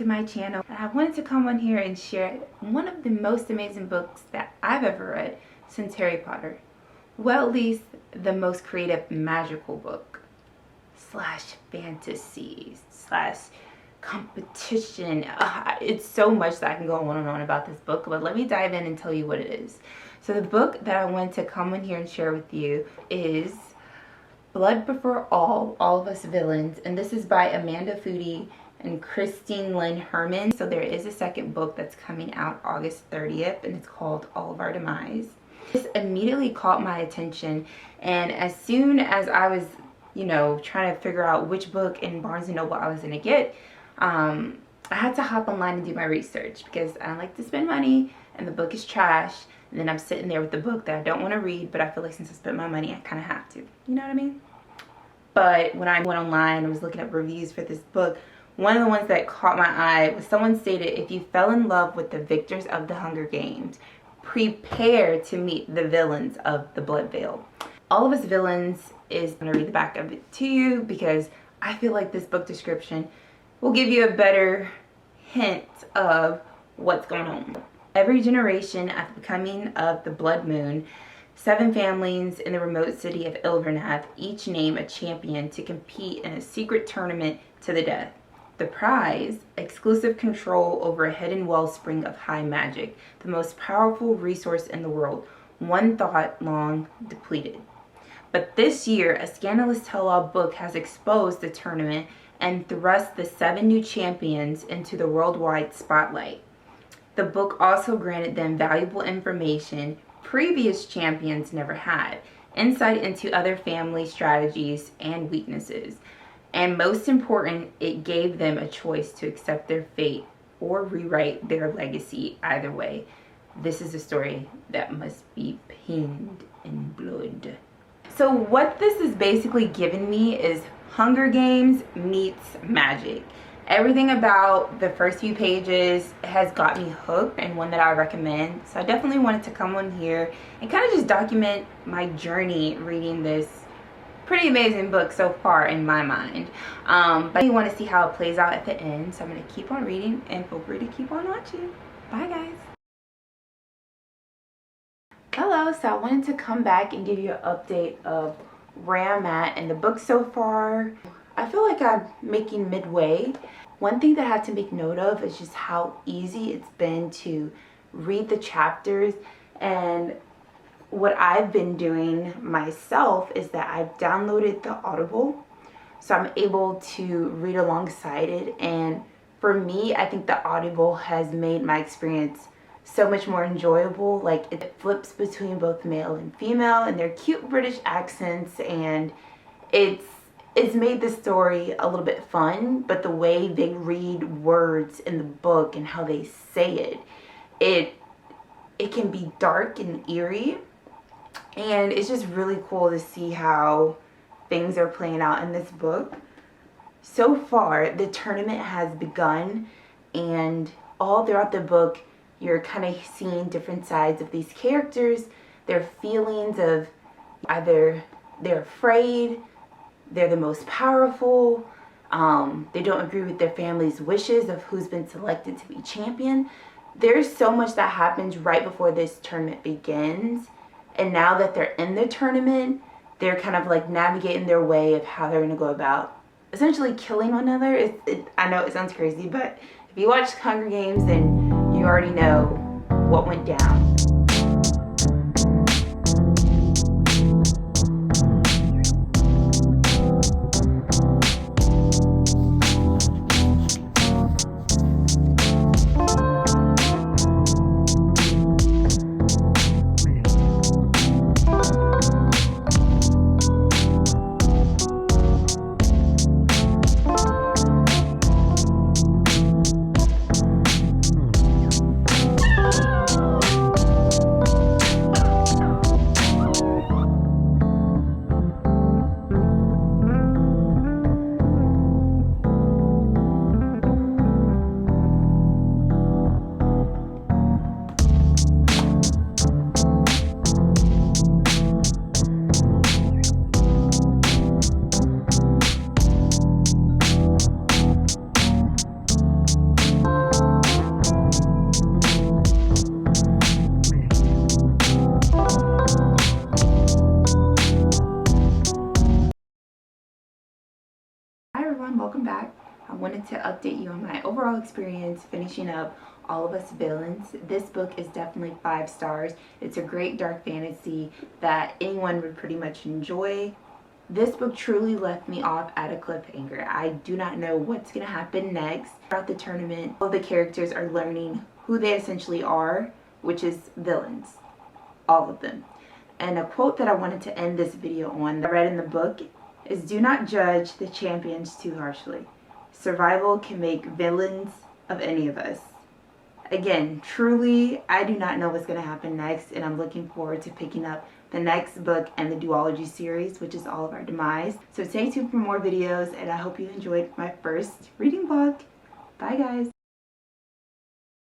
my channel. I wanted to come on here and share one of the most amazing books that I've ever read since Harry Potter. Well, at least the most creative magical book slash fantasy slash competition. It's so much that I can go on and on about this book, but let me dive in and tell you what it is. So the book that I wanted to come in here and share with you is Blood Before All of Us Villains, and this is by Amanda Foody and Lynn Herman. So there is a second book that's coming out August 30th, and it's called All of Our Demise. This immediately caught my attention, and as soon as I was, trying to figure out which book in Barnes & Noble I was going to get, I had to hop online and do my research because I don't like to spend money and the book is trash. And then I'm sitting there with the book that I don't want to read, but I feel like since I spent my money, I kind of have to. You know what I mean? But when I went online and was looking up reviews for this book, one of the ones that caught my eye was someone stated, if you fell in love with the victors of the Hunger Games, prepare to meet the villains of the Blood Veil. All of Us Villains is going to read the back of it to you because I feel like this book description will give you a better hint of what's going on. Every generation, at the coming of the Blood Moon, 7 families in the remote city of Ilvernath each name a champion to compete in a secret tournament to the death. The prize, exclusive control over a hidden wellspring of high magic, the most powerful resource in the world, one thought long depleted. But this year, a scandalous tell-all book has exposed the tournament and thrust the 7 new champions into the worldwide spotlight. The book also granted them valuable information previous champions never had, insight into other family strategies and weaknesses, and most important, it gave them a choice to accept their fate or rewrite their legacy. Either way, this is a story that must be pained in blood. So what this is basically giving me is Hunger Games meets magic. Everything about the first few pages has got me hooked and one that I recommend. So I definitely wanted to come on here and kind of just document my journey reading this pretty amazing book so far in my mind. But I want to see how it plays out at the end. So I'm going to keep on reading and feel free to keep on watching. Bye guys. Hello, so I wanted to come back and give you an update of where I'm at in the book so far. I feel like I'm making midway. One thing that I had to make note of is just how easy it's been to read the chapters. And what I've been doing myself is that I've downloaded the Audible, so I'm able to read alongside it. And for me, I think the Audible has made my experience so much more enjoyable. Like, it flips between both male and female and their cute British accents, and it's made the story a little bit fun, but the way they read words in the book and how they say it can be dark and eerie, and it's just really cool to see how things are playing out in this book. So far, the tournament has begun, and all throughout the book, you're kind of seeing different sides of these characters, their feelings of either they're afraid, they're the most powerful, they don't agree with their family's wishes of who's been selected to be champion. There's so much that happens right before this tournament begins, and now that they're in the tournament, they're kind of like navigating their way of how they're going to go about essentially killing one another. I know it sounds crazy, but if you watch Hunger Games, then you already know what went down. wanted to update you on my overall experience finishing up All of Us Villains. This book is definitely 5 stars. It's a great dark fantasy that anyone would pretty much enjoy. This book truly left me off at a cliffhanger. I do not know what's going to happen next. Throughout the tournament, all the characters are learning who they essentially are, which is villains. All of them. And a quote that I wanted to end this video on that I read in the book is, "Do not judge the champions too harshly. Survival can make villains of any of us." Again, truly, I do not know what's going to happen next, and I'm looking forward to picking up the next book in the duology series, which is All of Our Demise. So stay tuned for more videos, and I hope you enjoyed my first reading vlog. Bye, guys.